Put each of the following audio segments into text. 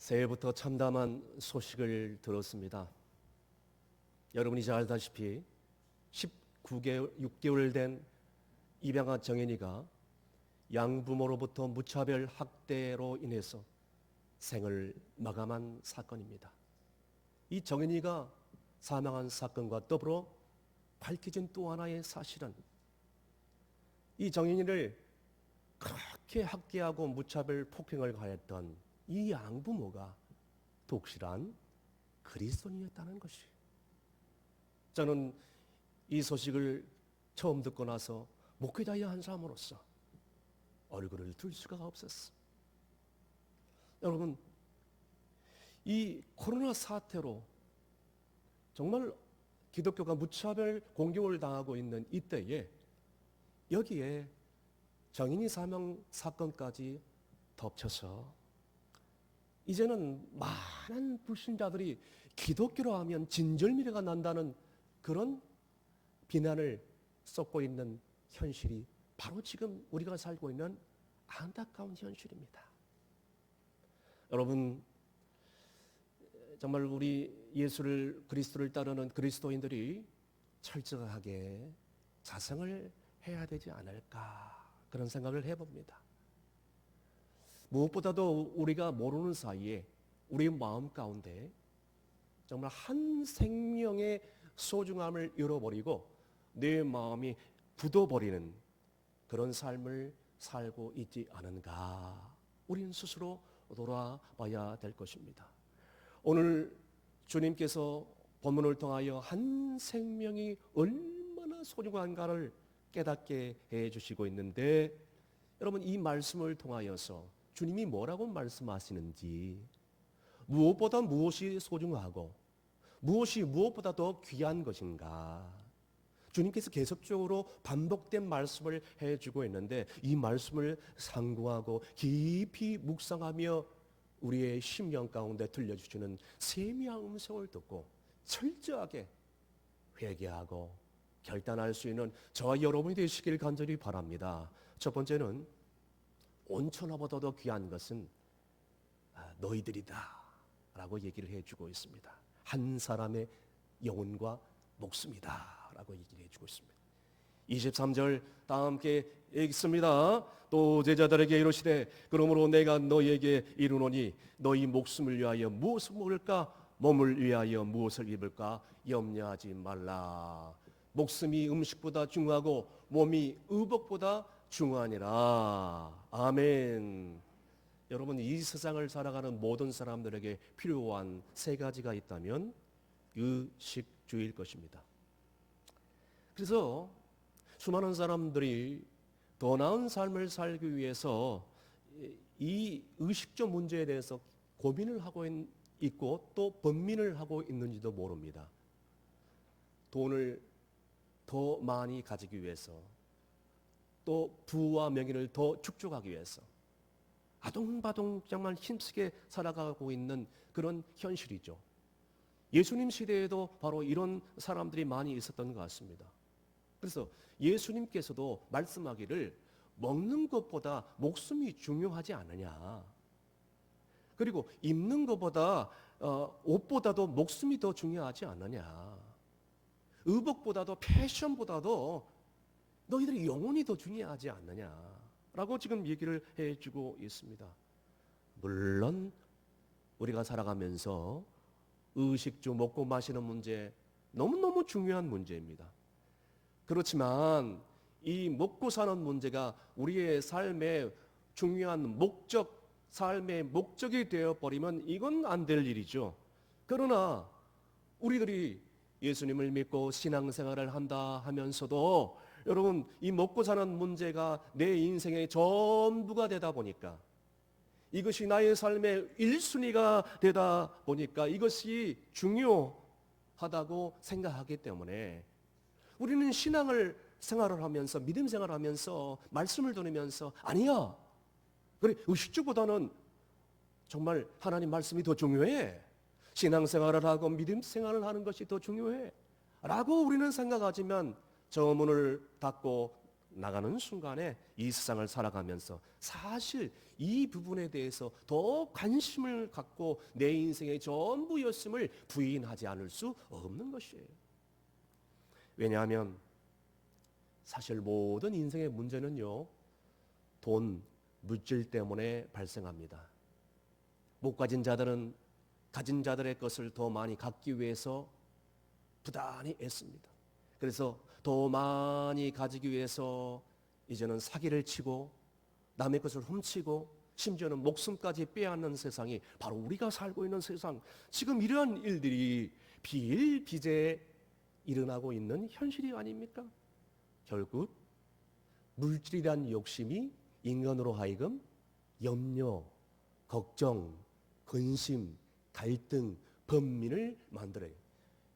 새해부터 참담한 소식을 들었습니다. 여러분이 잘 알다시피 6개월 된 입양아 정연이가 양부모로부터 무차별 학대로 인해서 생을 마감한 사건입니다. 이 정연이가 사망한 사건과 더불어 밝혀진 또 하나의 사실은 이 정연이를 그렇게 학대하고 무차별 폭행을 가했던 이 양부모가 독실한 그리스도인이었다는 것이. 저는 이 소식을 처음 듣고 나서 목회자의 한 사람으로서 얼굴을 들 수가 없었어. 여러분, 이 코로나 사태로 정말 기독교가 무차별 공격을 당하고 있는 이때에 여기에 정인이 사망 사건까지 덮쳐서 이제는 많은 불신자들이 기독교로 하면 진절미래가 난다는 그런 비난을 쏟고 있는 현실이 바로 지금 우리가 살고 있는 안타까운 현실입니다. 여러분, 정말 우리 예수를 그리스도를 따르는 그리스도인들이 철저하게 자성을 해야 되지 않을까 그런 생각을 해봅니다. 무엇보다도 우리가 모르는 사이에 우리 마음 가운데 정말 한 생명의 소중함을 잃어버리고 내 마음이 굳어버리는 그런 삶을 살고 있지 않은가, 우리는 스스로 돌아봐야 될 것입니다. 오늘 주님께서 본문을 통하여 한 생명이 얼마나 소중한가를 깨닫게 해주시고 있는데, 여러분, 이 말씀을 통하여서 주님이 뭐라고 말씀하시는지, 무엇보다 무엇이 소중하고 무엇이 무엇보다 더 귀한 것인가, 주님께서 계속적으로 반복된 말씀을 해주고 있는데, 이 말씀을 상고하고 깊이 묵상하며 우리의 심령 가운데 들려주시는 세미한 음성을 듣고 철저하게 회개하고 결단할 수 있는 저와 여러분이 되시길 간절히 바랍니다. 첫 번째는 온천하보다도 귀한 것은 너희들이다 라고 얘기를 해주고 있습니다. 한 사람의 영혼과 목숨이다 라고 얘기를 해주고 있습니다. 23절 다 함께 읽습니다. 또 제자들에게 이르시되 그러므로 내가 너희에게 이르노니 너희 목숨을 위하여 무엇을 먹을까 몸을 위하여 무엇을 입을까 염려하지 말라. 목숨이 음식보다 중요하고 몸이 의복보다 중요하니라. 아멘. 여러분, 이 세상을 살아가는 모든 사람들에게 필요한 세 가지가 있다면 의식주의일 것입니다. 그래서 수많은 사람들이 더 나은 삶을 살기 위해서 이 의식주 문제에 대해서 고민을 하고 있고 또 번민을 하고 있는지도 모릅니다. 돈을 더 많이 가지기 위해서, 또 부와 명예를 더 축적하기 위해서 아동바동 정말 힘쓰게 살아가고 있는 그런 현실이죠. 예수님 시대에도 바로 이런 사람들이 많이 있었던 것 같습니다. 그래서 예수님께서도 말씀하기를 먹는 것보다 목숨이 중요하지 않느냐, 그리고 입는 것보다 옷보다도 목숨이 더 중요하지 않느냐, 의복보다도 패션보다도 너희들의 영혼이 더 중요하지 않느냐라고 지금 얘기를 해주고 있습니다. 물론 우리가 살아가면서 의식주 먹고 마시는 문제 너무너무 중요한 문제입니다. 그렇지만 이 먹고 사는 문제가 우리의 삶의 중요한 목적, 삶의 목적이 되어버리면 이건 안 될 일이죠. 그러나 우리들이 예수님을 믿고 신앙생활을 한다 하면서도 여러분, 이 먹고 사는 문제가 내 인생의 전부가 되다 보니까, 이것이 나의 삶의 1순위가 되다 보니까 이것이 중요하다고 생각하기 때문에 우리는 생활을 하면서, 믿음 생활을 하면서, 말씀을 들으면서 아니야, 그래, 의식주보다는 정말 하나님 말씀이 더 중요해, 신앙생활을 하고 믿음 생활을 하는 것이 더 중요해 라고 우리는 생각하지만 저 문을 닫고 나가는 순간에 이 세상을 살아가면서 사실 이 부분에 대해서 더 관심을 갖고 내 인생의 전부였음을 부인하지 않을 수 없는 것이에요. 왜냐하면 사실 모든 인생의 문제는요, 돈, 물질 때문에 발생합니다. 못 가진 자들은 가진 자들의 것을 더 많이 갖기 위해서 부단히 애씁니다. 그래서 더 많이 가지기 위해서 이제는 사기를 치고 남의 것을 훔치고 심지어는 목숨까지 빼앗는 세상이 바로 우리가 살고 있는 세상, 지금 이러한 일들이 비일비재해 일어나고 있는 현실이 아닙니까? 결국 물질이란 욕심이 인간으로 하여금 염려, 걱정, 근심, 갈등, 번민을 만들어요.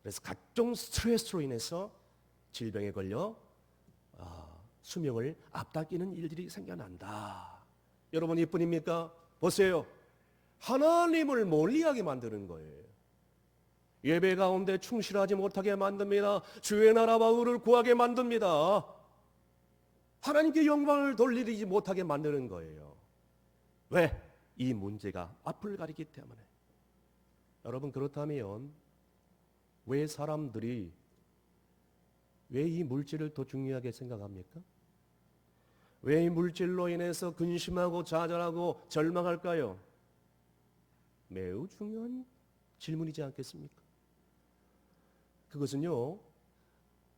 그래서 각종 스트레스로 인해서 질병에 걸려 수명을 앞당기는 일들이 생겨난다. 여러분 이뿐입니까? 보세요. 하나님을 멀리하게 만드는 거예요. 예배 가운데 충실하지 못하게 만듭니다. 주의 나라와 의를 구하게 만듭니다. 하나님께 영광을 돌리지 못하게 만드는 거예요. 왜? 이 문제가 앞을 가리기 때문에. 여러분 그렇다면 왜 사람들이 왜 이 물질을 더 중요하게 생각합니까? 왜 이 물질로 인해서 근심하고 좌절하고 절망할까요? 매우 중요한 질문이지 않겠습니까? 그것은요,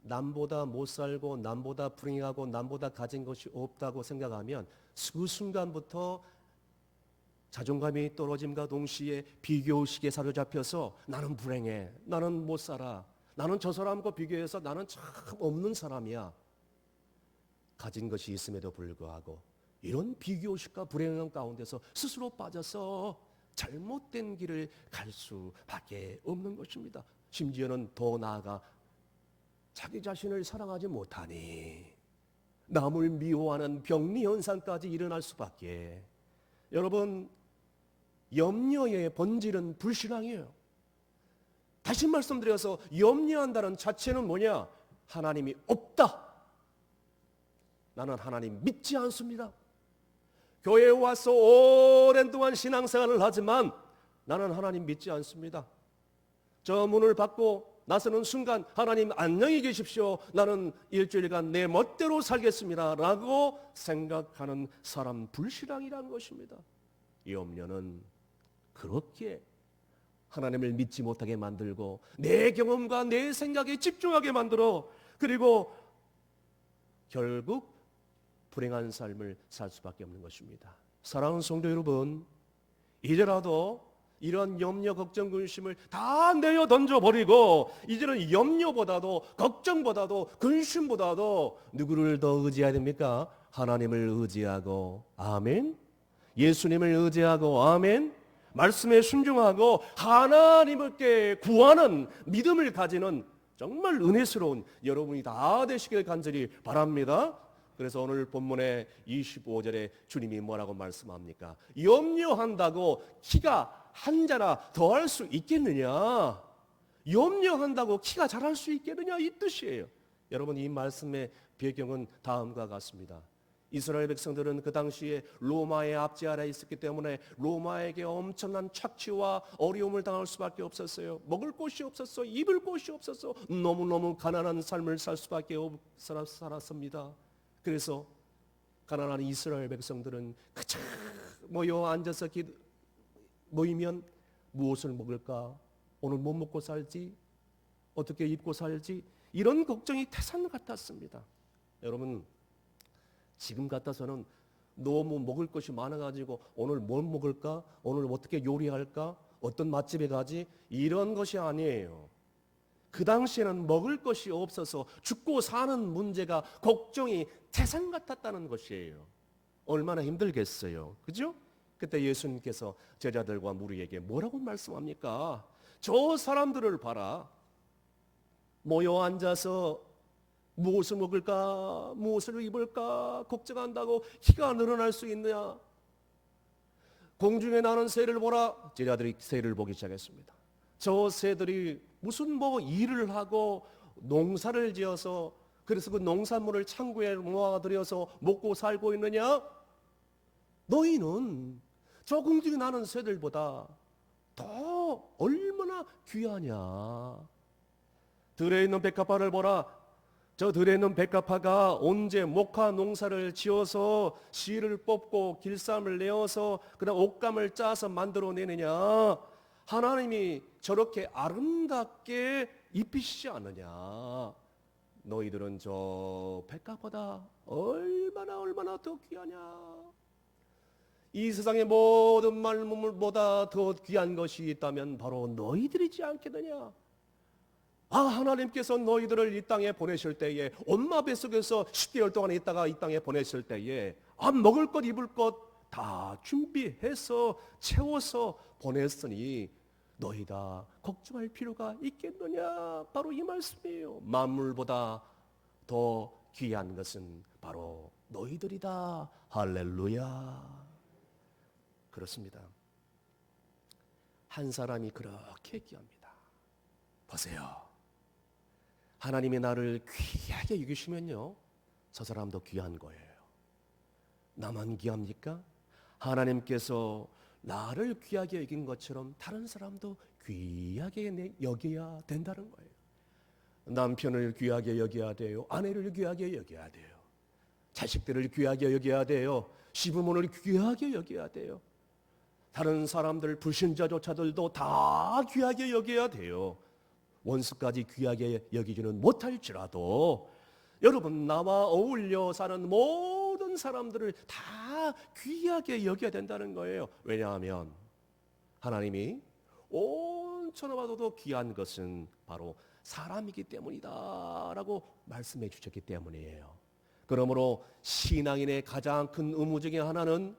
남보다 못 살고 남보다 불행하고 남보다 가진 것이 없다고 생각하면 그 순간부터 자존감이 떨어짐과 동시에 비교의식에 사로잡혀서 나는 불행해, 나는 못 살아, 나는 저 사람과 비교해서 나는 참 없는 사람이야. 가진 것이 있음에도 불구하고 이런 비교의식과 불행한 가운데서 스스로 빠져서 잘못된 길을 갈 수밖에 없는 것입니다. 심지어는 더 나아가 자기 자신을 사랑하지 못하니 남을 미워하는 병리 현상까지 일어날 수밖에. 여러분, 염려의 본질은 불신앙이에요. 다시 말씀드려서 염려한다는 자체는 뭐냐? 하나님이 없다. 나는 하나님 믿지 않습니다. 교회에 와서 오랜 동안 신앙생활을 하지만 나는 하나님 믿지 않습니다. 저 문을 받고 나서는 순간 하나님 안녕히 계십시오. 나는 일주일간 내 멋대로 살겠습니다. 라고 생각하는 사람 불신앙이라는 것입니다. 염려는 그렇게 하나님을 믿지 못하게 만들고 내 경험과 내 생각에 집중하게 만들어 그리고 결국 불행한 삶을 살 수밖에 없는 것입니다. 사랑하는 성도 여러분, 이제라도 이런 염려, 걱정, 근심을 다 내어 던져버리고 이제는 염려보다도 걱정보다도 근심보다도 누구를 더 의지해야 됩니까? 하나님을 의지하고 아멘. 예수님을 의지하고 아멘. 말씀에 순종하고 하나님께 구하는 믿음을 가지는 정말 은혜스러운 여러분이 다 되시길 간절히 바랍니다. 그래서 오늘 본문의 25절에 주님이 뭐라고 말씀합니까? 염려한다고 키가 한 자라 더할 수 있겠느냐? 염려한다고 키가 자랄 수 있겠느냐? 이 뜻이에요. 여러분 이 말씀의 배경은 다음과 같습니다. 이스라엘 백성들은 그 당시에 로마의 압제 아래에 있었기 때문에 로마에게 엄청난 착취와 어려움을 당할 수밖에 없었어요. 먹을 곳이 없었어, 입을 곳이 없었어. 너무너무 가난한 삶을 살 수밖에 살았습니다. 그래서 가난한 이스라엘 백성들은 그저 모여 앉아서 모이면 무엇을 먹을까? 오늘 뭐 먹고 살지? 어떻게 입고 살지? 이런 걱정이 태산 같았습니다. 여러분 지금 같아서는 너무 먹을 것이 많아가지고 오늘 뭘 먹을까? 오늘 어떻게 요리할까? 어떤 맛집에 가지? 이런 것이 아니에요. 그 당시에는 먹을 것이 없어서 죽고 사는 문제가 걱정이 태산 같았다는 것이에요. 얼마나 힘들겠어요. 그죠? 그때 예수님께서 제자들과 무리에게 뭐라고 말씀합니까? 저 사람들을 봐라. 모여 앉아서 무엇을 먹을까? 무엇을 입을까? 걱정한다고 키가 늘어날 수 있느냐? 공중에 나는 새를 보라. 제자들이 새를 보기 시작했습니다. 저 새들이 무슨 일을 하고 농사를 지어서 그래서 그 농산물을 창고에 모아들여서 먹고 살고 있느냐? 너희는 조금씩 나는 새들보다 더 얼마나 귀하냐? 들에 있는 백합화를 보라. 저 들에 있는 백합화가 언제 목화 농사를 지어서 씨를 뽑고 길쌈을 내어서 그다음 옷감을 짜서 만들어내느냐? 하나님이 저렇게 아름답게 입히시지 않느냐? 너희들은 저 백합보다 얼마나 더 귀하냐? 이 세상의 모든 만물보다 더 귀한 것이 있다면 바로 너희들이지 않겠느냐? 하나님께서 너희들을 이 땅에 보내실 때에 엄마 뱃속에서 10개월 동안 있다가 이 땅에 보내실 때에 먹을 것 입을 것 다 준비해서 채워서 보냈으니 너희다 걱정할 필요가 있겠느냐? 바로 이 말씀이에요. 만물보다 더 귀한 것은 바로 너희들이다. 할렐루야. 그렇습니다. 한 사람이 그렇게 귀합니다. 보세요. 하나님이 나를 귀하게 여기시면요, 저 사람도 귀한 거예요. 나만 귀합니까? 하나님께서 나를 귀하게 여긴 것처럼 다른 사람도 귀하게 여겨야 된다는 거예요. 남편을 귀하게 여겨야 돼요. 아내를 귀하게 여겨야 돼요. 자식들을 귀하게 여겨야 돼요. 시부모를 귀하게 여겨야 돼요. 다른 사람들, 불신자조차들도 다 귀하게 여겨야 돼요. 원수까지 귀하게 여기지는 못할지라도 여러분, 나와 어울려 사는 모든 사람들을 다 귀하게 여겨야 된다는 거예요. 왜냐하면 하나님이 온 천하와도 귀한 것은 바로 사람이기 때문이다 라고 말씀해 주셨기 때문이에요. 그러므로 신앙인의 가장 큰 의무 중에 하나는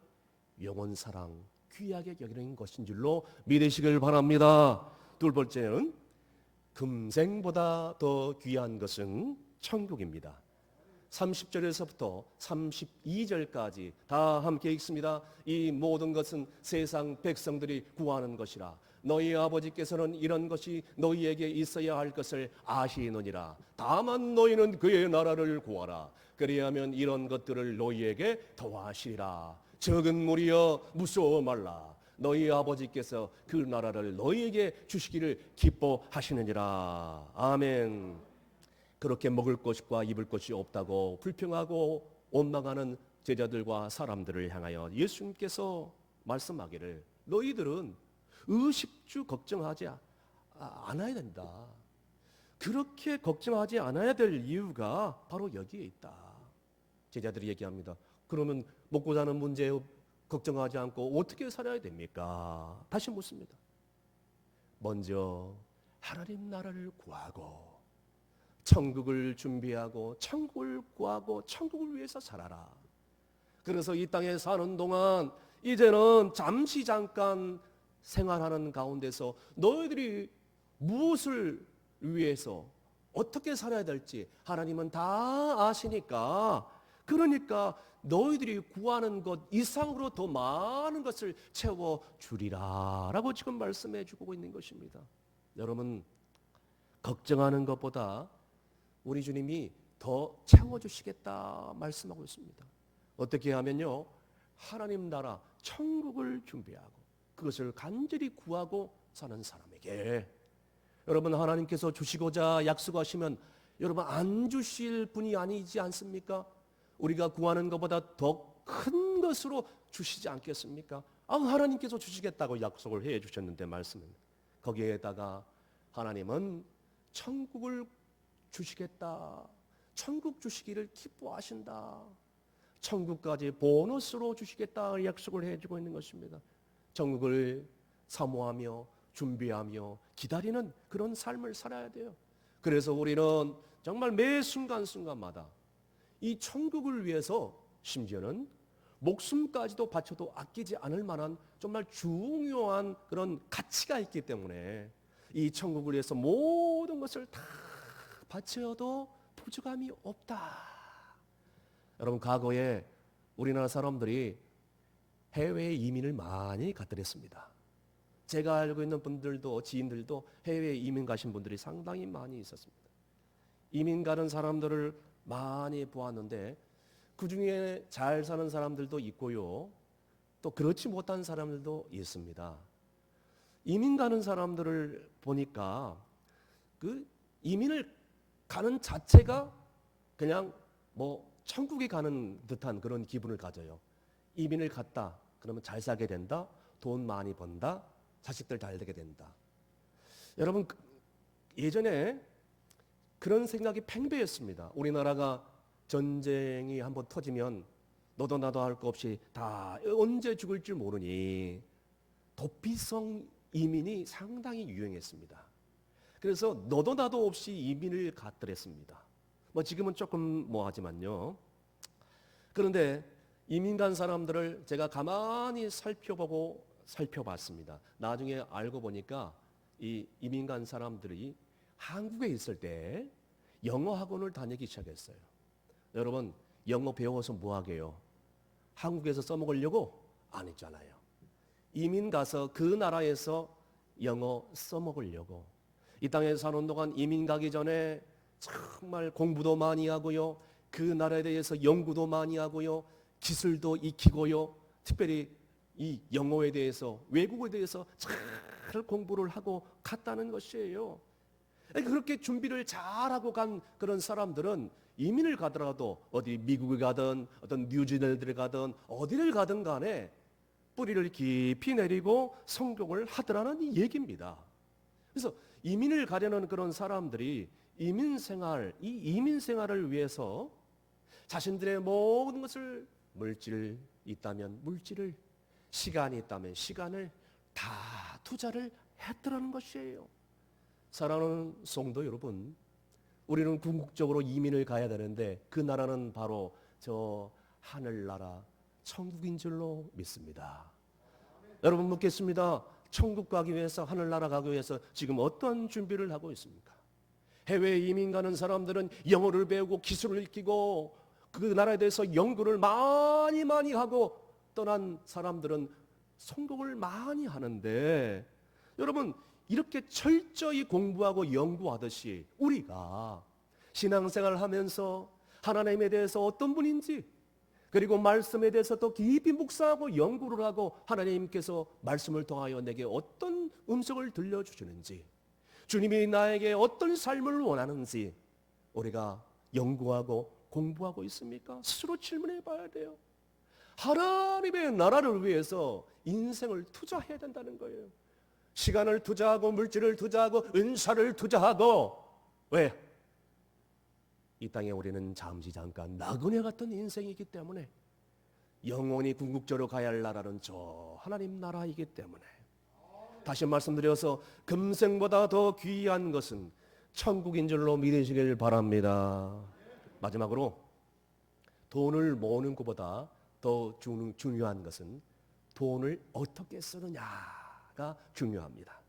영혼사랑, 귀하게 여기는 것인 줄로 믿으시길 바랍니다. 두 번째는 금생보다 더 귀한 것은 천국입니다. 30절에서부터 32절까지 다 함께 읽습니다. 이 모든 것은 세상 백성들이 구하는 것이라. 너희 아버지께서는 이런 것이 너희에게 있어야 할 것을 아시느니라. 다만 너희는 그의 나라를 구하라. 그리하면 이런 것들을 너희에게 더하시리라. 적은 무리여 무서워 말라. 너희 아버지께서 그 나라를 너희에게 주시기를 기뻐하시느니라. 아멘. 그렇게 먹을 것과 입을 것이 없다고 불평하고 원망하는 제자들과 사람들을 향하여 예수님께서 말씀하기를 너희들은 의식주 걱정하지 않아야 된다. 그렇게 걱정하지 않아야 될 이유가 바로 여기에 있다. 제자들이 얘기합니다. 그러면 먹고 사는 문제 걱정하지 않고 어떻게 살아야 됩니까? 다시 묻습니다. 먼저 하나님 나라를 구하고 천국을 준비하고 천국을 구하고 천국을 위해서 살아라. 그래서 이 땅에 사는 동안 이제는 잠깐 생활하는 가운데서 너희들이 무엇을 위해서 어떻게 살아야 될지 하나님은 다 아시니까, 그러니까 너희들이 구하는 것 이상으로 더 많은 것을 채워주리라 라고 지금 말씀해 주고 있는 것입니다. 여러분, 걱정하는 것보다 우리 주님이 더 채워주시겠다 말씀하고 있습니다. 어떻게 하면요, 하나님 나라 천국을 준비하고 그것을 간절히 구하고 사는 사람에게, 여러분 하나님께서 주시고자 약속하시면 여러분 안 주실 분이 아니지 않습니까? 우리가 구하는 것보다 더 큰 것으로 주시지 않겠습니까? 하나님께서 주시겠다고 약속을 해 주셨는데 말씀은 거기에다가 하나님은 천국을 주시겠다, 천국 주시기를 기뻐하신다, 천국까지 보너스로 주시겠다 약속을 해주고 있는 것입니다. 천국을 사모하며 준비하며 기다리는 그런 삶을 살아야 돼요. 그래서 우리는 정말 매 순간순간마다 이 천국을 위해서 심지어는 목숨까지도 바쳐도 아끼지 않을 만한 정말 중요한 그런 가치가 있기 때문에 이 천국을 위해서 모든 것을 다 바쳐도 부족함이 없다. 여러분, 과거에 우리나라 사람들이 해외에 이민을 많이 갔더랬습니다. 제가 알고 있는 분들도 지인들도 해외에 이민 가신 분들이 상당히 많이 있었습니다. 이민 가는 사람들을 많이 보았는데 그 중에 잘 사는 사람들도 있고요. 또 그렇지 못한 사람들도 있습니다. 이민 가는 사람들을 보니까 그 이민을 가는 자체가 그냥 뭐 천국에 가는 듯한 그런 기분을 가져요. 이민을 갔다. 그러면 잘 살게 된다. 돈 많이 번다. 자식들 잘 되게 된다. 여러분 예전에 그런 생각이 팽배했습니다. 우리나라가 전쟁이 한번 터지면 너도 나도 할 거 없이 다 언제 죽을 줄 모르니 도피성 이민이 상당히 유행했습니다. 그래서 너도 나도 없이 이민을 갔더랬습니다. 뭐 지금은 조금 하지만요. 그런데 이민 간 사람들을 제가 가만히 살펴봤습니다. 나중에 알고 보니까 이 이민 간 사람들이 한국에 있을 때 영어 학원을 다니기 시작했어요. 여러분 영어 배워서 뭐 하게요? 한국에서 써먹으려고? 안 했잖아요. 이민 가서 그 나라에서 영어 써먹으려고. 이 땅에 사는 동안 이민 가기 전에 정말 공부도 많이 하고요. 그 나라에 대해서 연구도 많이 하고요. 기술도 익히고요. 특별히 이 영어에 대해서, 외국어에 대해서 잘 공부를 하고 갔다는 것이에요. 그렇게 준비를 잘하고 간 그런 사람들은 이민을 가더라도 어디 미국에 가든 어떤 뉴질랜드를 가든 어디를 가든 간에 뿌리를 깊이 내리고 성공을 하더라는 이 얘기입니다. 그래서 이민을 가려는 그런 사람들이 이민 생활을 위해서 자신들의 모든 것을 물질이 있다면 물질을, 시간이 있다면 시간을 다 투자를 했더라는 것이에요. 사랑하는 성도 여러분, 우리는 궁극적으로 이민을 가야 되는데 그 나라는 바로 저 하늘나라 천국인 줄로 믿습니다. 여러분 묻겠습니다. 천국 가기 위해서, 하늘나라 가기 위해서 지금 어떤 준비를 하고 있습니까? 해외 이민 가는 사람들은 영어를 배우고 기술을 익히고 그 나라에 대해서 연구를 많이 하고 떠난 사람들은 성공을 많이 하는데, 여러분 이렇게 철저히 공부하고 연구하듯이 우리가 신앙생활을 하면서 하나님에 대해서 어떤 분인지, 그리고 말씀에 대해서 더 깊이 묵상하고 연구를 하고 하나님께서 말씀을 통하여 내게 어떤 음성을 들려주시는지, 주님이 나에게 어떤 삶을 원하는지 우리가 연구하고 공부하고 있습니까? 스스로 질문해 봐야 돼요. 하나님의 나라를 위해서 인생을 투자해야 된다는 거예요. 시간을 투자하고 물질을 투자하고 은사를 투자하고, 왜? 이 땅에 우리는 잠시 잠깐 나그네 같은 인생이기 때문에 영원히 궁극적으로 가야 할 나라는 저 하나님 나라이기 때문에, 다시 말씀드려서 금생보다 더 귀한 것은 천국인 줄로 믿으시길 바랍니다. 마지막으로 돈을 모으는 것보다 더 중요한 것은 돈을 어떻게 쓰느냐가 중요합니다.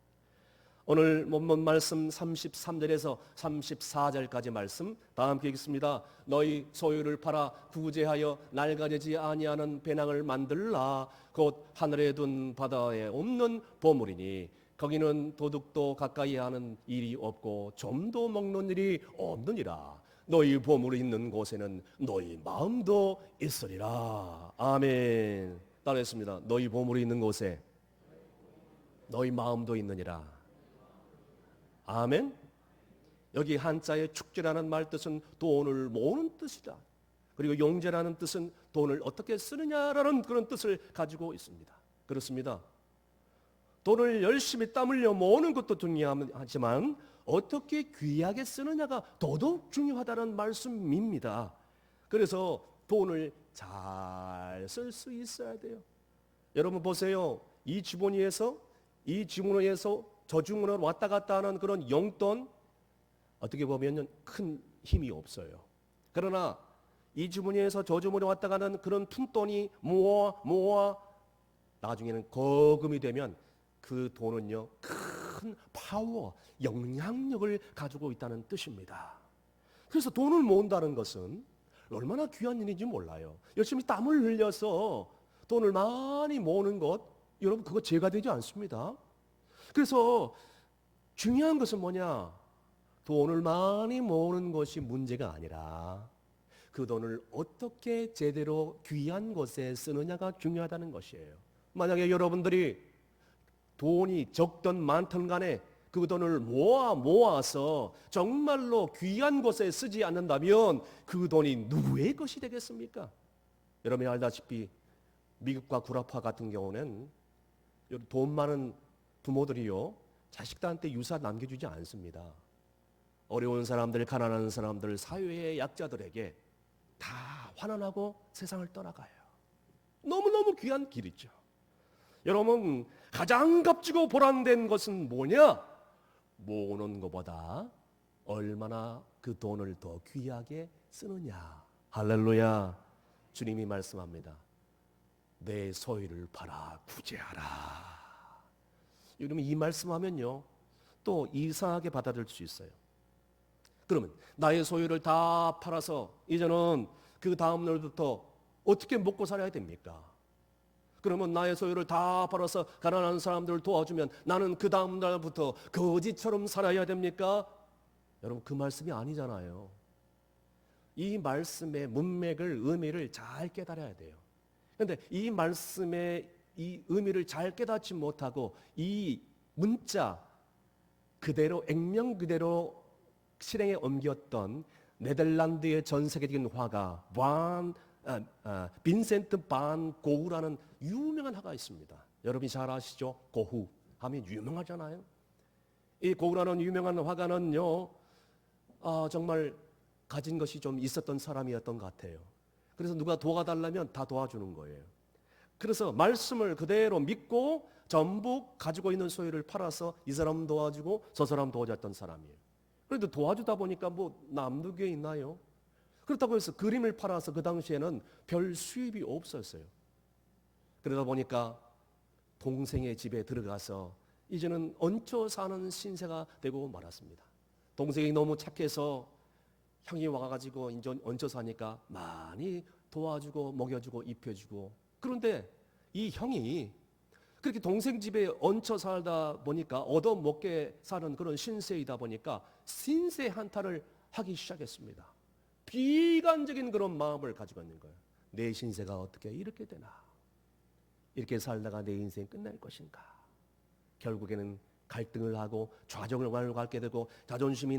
오늘 본문 말씀 33절에서 34절까지 말씀 다 함께 읽겠습니다. 너희 소유를 팔아 구제하여 낡아지지 아니하는 배낭을 만들라. 곧 하늘에 둔 바다에 없는 보물이니 거기는 도둑도 가까이 하는 일이 없고 좀도 먹는 일이 없느니라. 너희 보물이 있는 곳에는 너희 마음도 있으리라. 아멘. 따라했습니다. 너희 보물이 있는 곳에 너희 마음도 있느니라. 아멘. 여기 한자의 축제라는 말 뜻은 돈을 모으는 뜻이다. 그리고 용제라는 뜻은 돈을 어떻게 쓰느냐라는 그런 뜻을 가지고 있습니다. 그렇습니다. 돈을 열심히 땀 흘려 모으는 것도 중요하지만 어떻게 귀하게 쓰느냐가 더더욱 중요하다는 말씀입니다. 그래서 돈을 잘 쓸 수 있어야 돼요. 여러분 보세요. 이 주머니에서 저 주머니로 왔다 갔다 하는 그런 용돈, 어떻게 보면 큰 힘이 없어요. 그러나 이 주머니에서 저 주머니로 왔다 가는 그런 푼돈이 모아 나중에는 거금이 되면 그 돈은요 큰 파워, 영향력을 가지고 있다는 뜻입니다. 그래서 돈을 모은다는 것은 얼마나 귀한 일인지 몰라요. 열심히 땀을 흘려서 돈을 많이 모으는 것, 여러분 그거 죄가 되지 않습니다. 그래서 중요한 것은 뭐냐? 돈을 많이 모으는 것이 문제가 아니라 그 돈을 어떻게 제대로 귀한 곳에 쓰느냐가 중요하다는 것이에요. 만약에 여러분들이 돈이 적든 많든 간에 그 돈을 모아서 정말로 귀한 곳에 쓰지 않는다면 그 돈이 누구의 것이 되겠습니까? 여러분이 알다시피 미국과 구라파 같은 경우는 돈 많은 부모들이요, 자식들한테 유산 남겨주지 않습니다. 어려운 사람들, 가난한 사람들, 사회의 약자들에게 다 환원하고 세상을 떠나가요. 너무너무 귀한 길이죠. 여러분, 가장 값지고 보람된 것은 뭐냐? 모으는 것보다 얼마나 그 돈을 더 귀하게 쓰느냐. 할렐루야. 주님이 말씀합니다. 내 소유를 팔아 구제하라. 여러분, 이 말씀하면요, 또 이상하게 받아들일 수 있어요. 그러면 나의 소유를 다 팔아서 이제는 그 다음 날부터 어떻게 먹고 살아야 됩니까? 그러면 나의 소유를 다 팔아서 가난한 사람들을 도와주면 나는 그 다음 날부터 거지처럼 살아야 됩니까? 여러분, 그 말씀이 아니잖아요. 이 말씀의 문맥을, 의미를 잘 깨달아야 돼요. 그런데 이 말씀의 이 의미를 잘 깨닫지 못하고 이 문자 그대로, 액면 그대로 실행에 옮겼던 네덜란드의 전 세계적인 화가 빈센트 반 고흐라는 유명한 화가 있습니다. 여러분이 잘 아시죠? 고흐 하면 유명하잖아요. 이 고흐라는 유명한 화가는요, 정말 가진 것이 좀 있었던 사람이었던 것 같아요. 그래서 누가 도와달라면 다 도와주는 거예요. 그래서 말씀을 그대로 믿고 전부 가지고 있는 소유를 팔아서 이 사람 도와주고 저 사람 도와줬던 사람이에요. 그런데 도와주다 보니까 뭐 남는 게 있나요? 그렇다고 해서 그림을 팔아서 그 당시에는 별 수입이 없었어요. 그러다 보니까 동생의 집에 들어가서 이제는 얹혀 사는 신세가 되고 말았습니다. 동생이 너무 착해서 형이 와가지고 이제 얹혀 사니까 많이 도와주고 먹여주고 입혀주고, 그런데 이 형이 그렇게 동생 집에 얹혀 살다 보니까 얻어먹게 사는 그런 신세이다 보니까 신세 한탄을 하기 시작했습니다. 비관적인 그런 마음을 가지고 있는 거예요. 내 신세가 어떻게 이렇게 되나? 이렇게 살다가 내 인생 끝날 것인가? 결국에는 갈등을 하고 좌절을 갖게 되고 자존감이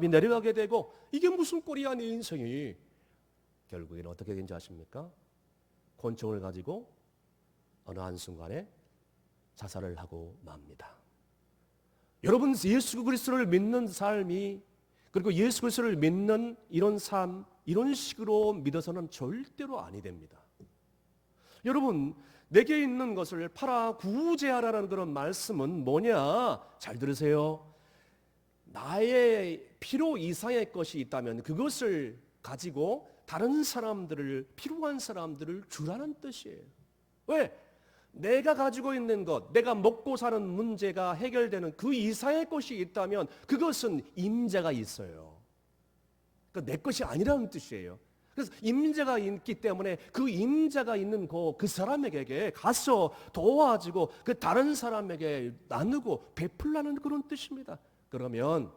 내려가게 되고, 이게 무슨 꼴이야 내 인생이. 결국에는 어떻게 된지 아십니까? 권총을 가지고 어느 한순간에 자살을 하고 맙니다. 여러분, 예수 그리스도를 믿는 삶이, 그리고 예수 그리스도를 믿는 이런 삶, 이런 식으로 믿어서는 절대로 아니 됩니다. 여러분, 내게 있는 것을 팔아 구제하라는 그런 말씀은 뭐냐? 잘 들으세요. 나의 필요 이상의 것이 있다면 그것을 가지고 다른 사람들을, 필요한 사람들을 주라는 뜻이에요. 왜? 내가 가지고 있는 것, 내가 먹고 사는 문제가 해결되는 그 이상의 것이 있다면 그것은 임자가 있어요. 그러니까 내 것이 아니라는 뜻이에요. 그래서 임자가 있기 때문에 그 임자가 있는 그 사람에게 가서 도와주고 그 다른 사람에게 나누고 베풀라는 그런 뜻입니다. 그러면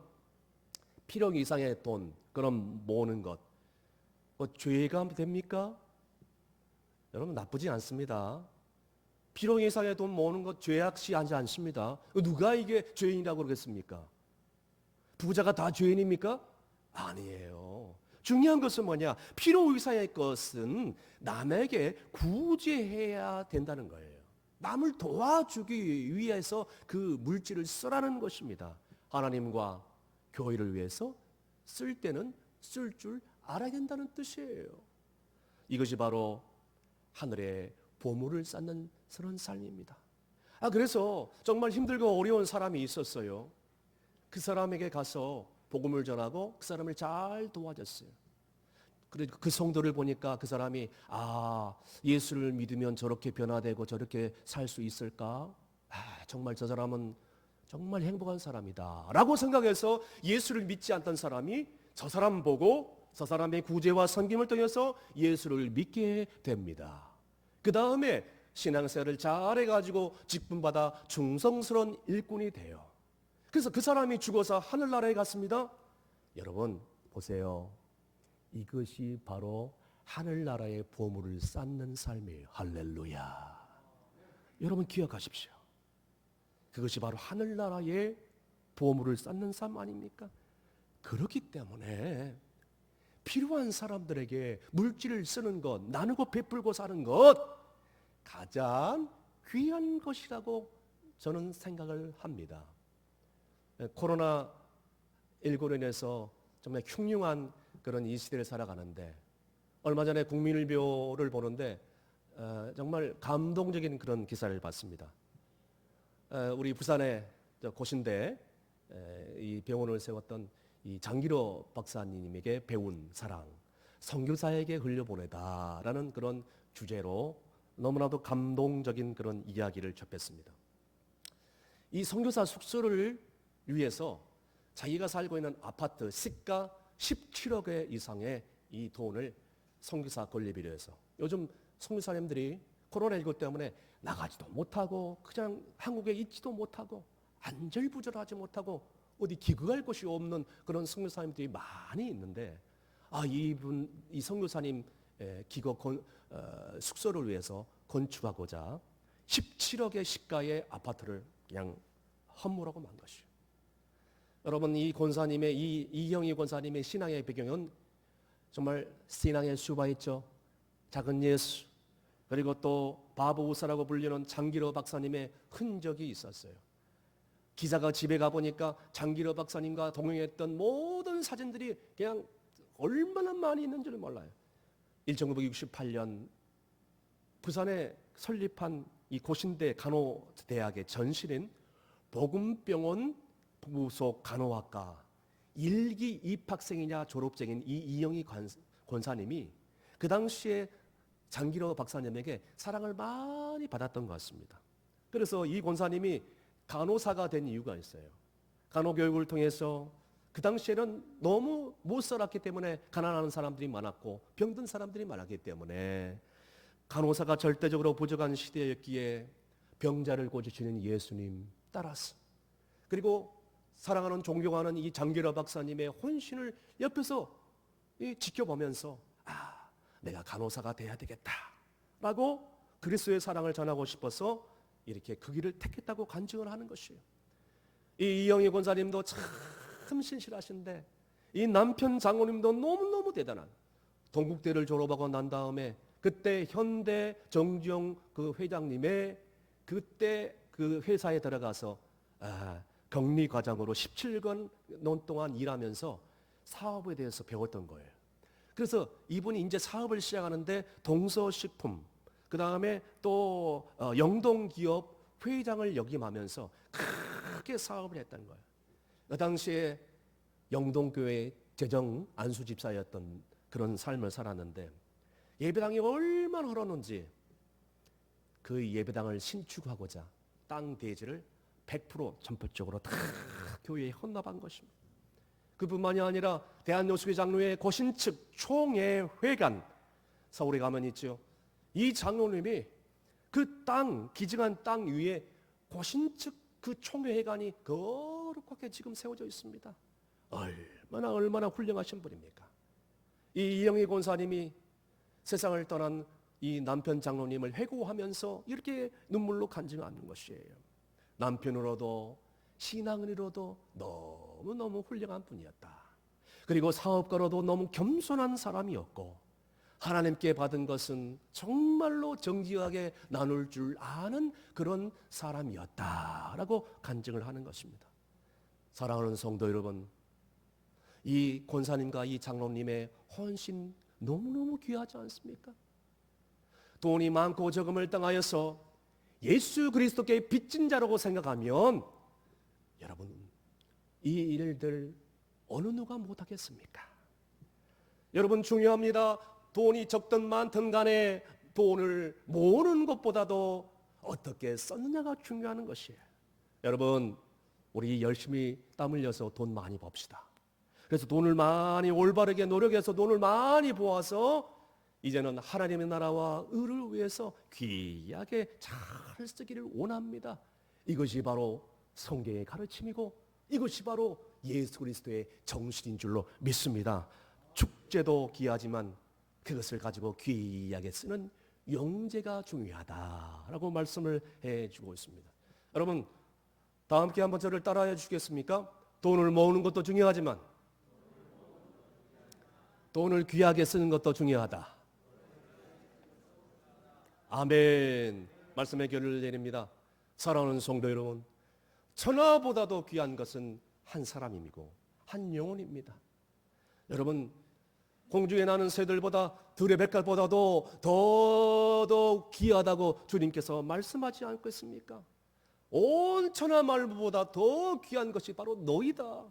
필요 이상의 돈, 그럼 모으는 것, 죄가 됩니까? 여러분, 나쁘지 않습니다. 필요 이상의 돈 모으는 것 죄악시하지 않습니다. 누가 이게 죄인이라고 그러겠습니까? 부자가 다 죄인입니까? 아니에요. 중요한 것은 뭐냐? 필요 이상의 것은 남에게 구제해야 된다는 거예요. 남을 도와주기 위해서 그 물질을 쓰라는 것입니다. 하나님과 교회를 위해서 쓸 때는 쓸 줄 알아야 된다는 뜻이에요. 이것이 바로 하늘의 보물을 쌓는 그런 삶입니다. 그래서 정말 힘들고 어려운 사람이 있었어요. 그 사람에게 가서 복음을 전하고 그 사람을 잘 도와줬어요. 그리고 그 성도를 보니까 그 사람이 예수를 믿으면 저렇게 변화되고 저렇게 살 수 있을까? 정말 저 사람은 정말 행복한 사람이다 라고 생각해서 예수를 믿지 않던 사람이 저 사람 보고 저 사람의 구제와 섬김을 통해서 예수를 믿게 됩니다. 그 다음에 신앙생활을 잘해가지고 직분받아 충성스러운 일꾼이 돼요. 그래서 그 사람이 죽어서 하늘나라에 갔습니다. 여러분 보세요. 이것이 바로 하늘나라의 보물을 쌓는 삶이에요. 할렐루야. 여러분 기억하십시오. 그것이 바로 하늘나라의 보물을 쌓는 삶 아닙니까? 그렇기 때문에 필요한 사람들에게 물질을 쓰는 것, 나누고 베풀고 사는 것 가장 귀한 것이라고 저는 생각을 합니다. 코로나19로 인해서 정말 흉흉한 그런 이 시대를 살아가는데 얼마 전에 국민일보를 보는데 정말 감동적인 그런 기사를 봤습니다. 우리 부산의 고신대 이 병원을 세웠던 이 장기로 박사님에게 배운 사랑, 선교사에게 흘려보내다라는 그런 주제로 너무나도 감동적인 그런 이야기를 접했습니다. 이 선교사 숙소를 위해서 자기가 살고 있는 아파트 시가 17억 원 이상의 이 돈을 선교사 건립을 위해서, 요즘 선교사님들이 코로나19 때문에 나가지도 못하고 그냥 한국에 있지도 못하고 안절부절하지 못하고 어디 기거할 곳이 없는 그런 선교사님들이 많이 있는데, 이 선교사님 기거 숙소를 위해서 건축하고자 17억의 시가의 아파트를 그냥 헌물하고 만 것이요. 여러분, 이 권사님의 이영희 권사님의 신앙의 배경은 정말 신앙의 수가 있죠. 작은 예수, 그리고 또 바보 우사라고 불리는 장기로 박사님의 흔적이 있었어요. 기자가 집에 가보니까 장기로 박사님과 동행했던 모든 사진들이 그냥 얼마나 많이 있는지를 몰라요. 1968년 부산에 설립한 이 고신대 간호대학의 전신인 복음병원 부속 간호학과 1기 입학생이냐 졸업생인 이 이영희 권사님이 그 당시에 장기로 박사님에게 사랑을 많이 받았던 것 같습니다. 그래서 이 권사님이 간호사가 된 이유가 있어요. 간호교육을 통해서 그 당시에는 너무 못 살았기 때문에 가난한 사람들이 많았고 병든 사람들이 많았기 때문에 간호사가 절대적으로 부족한 시대였기에 병자를 고치시는 예수님 따라서, 그리고 사랑하는 존경하는 이 장기로 박사님의 헌신을 옆에서 지켜보면서 내가 간호사가 돼야 되겠다라고 그리스도의 사랑을 전하고 싶어서 이렇게 그 길을 택했다고 간증을 하는 것이에요. 이 이영희 권사님도 참 신실하신데 이 남편 장로님도 너무너무 대단한, 동국대를 졸업하고 난 다음에 그때 현대 정주영 그 회장님의 그때 그 회사에 들어가서 격리 과장으로 17년 동안 일하면서 사업에 대해서 배웠던 거예요. 그래서 이분이 이제 사업을 시작하는데 동서식품, 그 다음에 또 영동기업 회장을 역임하면서 크게 사업을 했던 거예요. 그 당시에 영동교회 재정 안수집사였던 그런 삶을 살았는데 예배당이 얼마나 흘렀는지 그 예배당을 신축하고자 땅 대지를 100% 전폭적으로 다 교회에 헌납한 것입니다. 그뿐만이 아니라 대한여수교 장로회 고신측 총회회관, 서울에 가면 있죠. 이 장로님이 그 땅, 기증한 땅 위에 고신측 그 총회회관이 거룩하게 지금 세워져 있습니다. 얼마나 훌륭하신 분입니까? 이 이영희 권사님이 세상을 떠난 이 남편 장로님을 회고하면서 이렇게 눈물로 간증하는 것이에요. 남편으로도 신앙으로도 너무너무 훌륭한 분이었다. 그리고 사업가로도 너무 겸손한 사람이었고 하나님께 받은 것은 정말로 정직하게 나눌 줄 아는 그런 사람이었다라고 간증을 하는 것입니다. 사랑하는 성도 여러분, 이 권사님과 이 장로님의 헌신 너무너무 귀하지 않습니까? 돈이 많고 적음을 떠나서 예수 그리스도께 빚진 자라고 생각하면 여러분, 이 일들 어느 누가 못하겠습니까? 여러분, 중요합니다. 돈이 적든 많든 간에 돈을 모으는 것보다도 어떻게 썼느냐가 중요한 것이에요. 여러분, 우리 열심히 땀 흘려서 돈 많이 법시다. 그래서 돈을 많이 올바르게 노력해서 돈을 많이 모아서 이제는 하나님의 나라와 의를 위해서 귀하게 잘 쓰기를 원합니다. 이것이 바로 성경의 가르침이고 이것이 바로 예수 그리스도의 정신인 줄로 믿습니다. 축제도 귀하지만 그것을 가지고 귀하게 쓰는 용제가 중요하다라고 말씀을 해주고 있습니다. 여러분, 다 함께 한번 저를 따라해 주시겠습니까? 돈을 모으는 것도 중요하지만 돈을 귀하게 쓰는 것도 중요하다. 아멘. 말씀의 결을 내립니다. 사랑하는 성도 여러분, 천하보다도 귀한 것은 한 사람이고 한 영혼입니다. 여러분, 공중에 나는 새들보다 들의 백합보다도 더더욱 귀하다고 주님께서 말씀하지 않겠습니까? 온 천하 만물보다 더 귀한 것이 바로 너희다.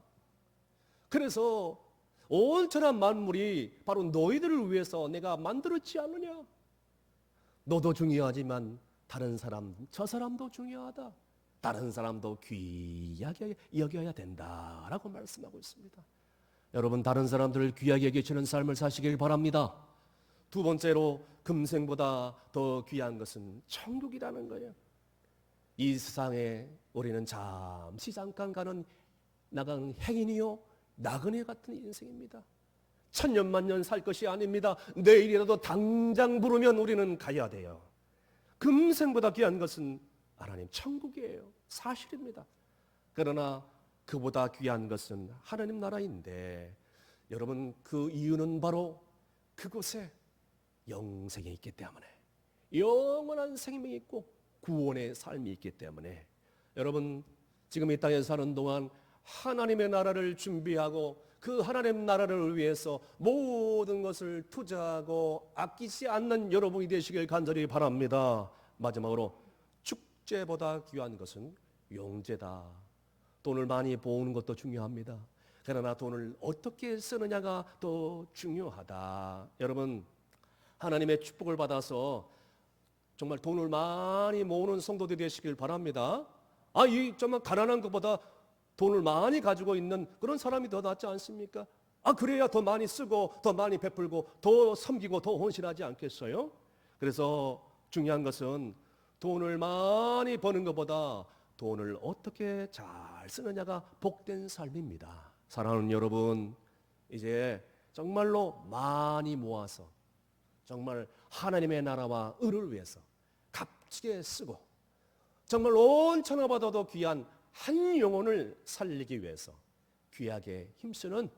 그래서 온 천하 만물이 바로 너희들을 위해서 내가 만들었지 않느냐? 너도 중요하지만 다른 사람, 저 사람도 중요하다. 다른 사람도 귀하게 여겨야 된다라고 말씀하고 있습니다. 여러분, 다른 사람들을 귀하게 여기시는 삶을 사시길 바랍니다. 두 번째로, 금생보다 더 귀한 것은 천국이라는 거예요. 이 세상에 우리는 잠시 잠깐 나간 행인이요 나그네 같은 인생입니다. 천년만년 살 것이 아닙니다. 내일이라도 당장 부르면 우리는 가야 돼요. 금생보다 귀한 것은 하나님 천국이에요. 사실입니다. 그러나 그보다 귀한 것은 하나님 나라인데, 여러분, 그 이유는 바로 그곳에 영생이 있기 때문에, 영원한 생명이 있고 구원의 삶이 있기 때문에, 여러분, 지금 이 땅에 사는 동안 하나님의 나라를 준비하고 그 하나님 나라를 위해서 모든 것을 투자하고 아끼지 않는 여러분이 되시길 간절히 바랍니다. 마지막으로, 축제보다 귀한 것은 용제다. 돈을 많이 모으는 것도 중요합니다. 그러나 돈을 어떻게 쓰느냐가 더 중요하다. 여러분, 하나님의 축복을 받아서 정말 돈을 많이 모으는 성도들이 되시길 바랍니다. 이 정말 가난한 것보다 돈을 많이 가지고 있는 그런 사람이 더 낫지 않습니까? 그래야 더 많이 쓰고 더 많이 베풀고 더 섬기고 더 헌신하지 않겠어요? 그래서 중요한 것은 돈을 많이 버는 것보다 돈을 어떻게 잘 쓰느냐가 복된 삶입니다. 사랑하는 여러분, 이제 정말로 많이 모아서 정말 하나님의 나라와 의를 위해서 값지게 쓰고 정말 온 천하보다도 귀한 한 영혼을 살리기 위해서 귀하게 힘쓰는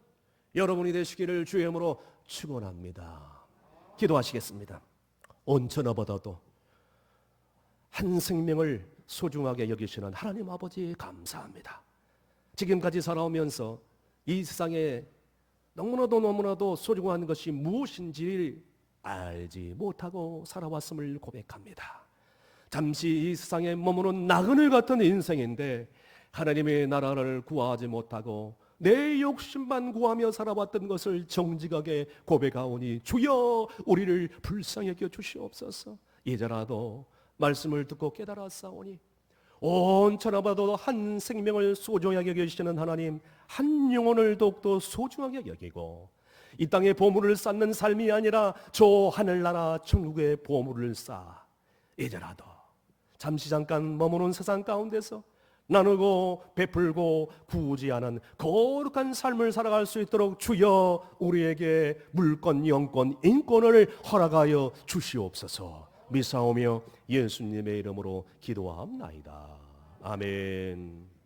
여러분이 되시기를 주의 이름으로 축원합니다. 기도하시겠습니다. 온 천하보다도 한 생명을 소중하게 여기시는 하나님 아버지 감사합니다. 지금까지 살아오면서 이 세상에 너무나도 소중한 것이 무엇인지 알지 못하고 살아왔음을 고백합니다. 잠시 이 세상에 머무는 나그네 같은 인생인데 하나님의 나라를 구하지 못하고 내 욕심만 구하며 살아왔던 것을 정직하게 고백하오니 주여 우리를 불쌍히 여겨 주시옵소서. 이제라도 말씀을 듣고 깨달았사오니 온 천하보다도 한 생명을 소중하게 여기시는 하나님, 한 영혼을 더욱더 소중하게 여기고 이 땅에 보물을 쌓는 삶이 아니라 저 하늘나라 천국의 보물을 쌓아 이제라도 잠시 잠깐 머무는 세상 가운데서 나누고 베풀고 구지하는 거룩한 삶을 살아갈 수 있도록 주여 우리에게 물권, 영권, 인권을 허락하여 주시옵소서. 미사오며 예수님의 이름으로 기도하옵나이다. 아멘.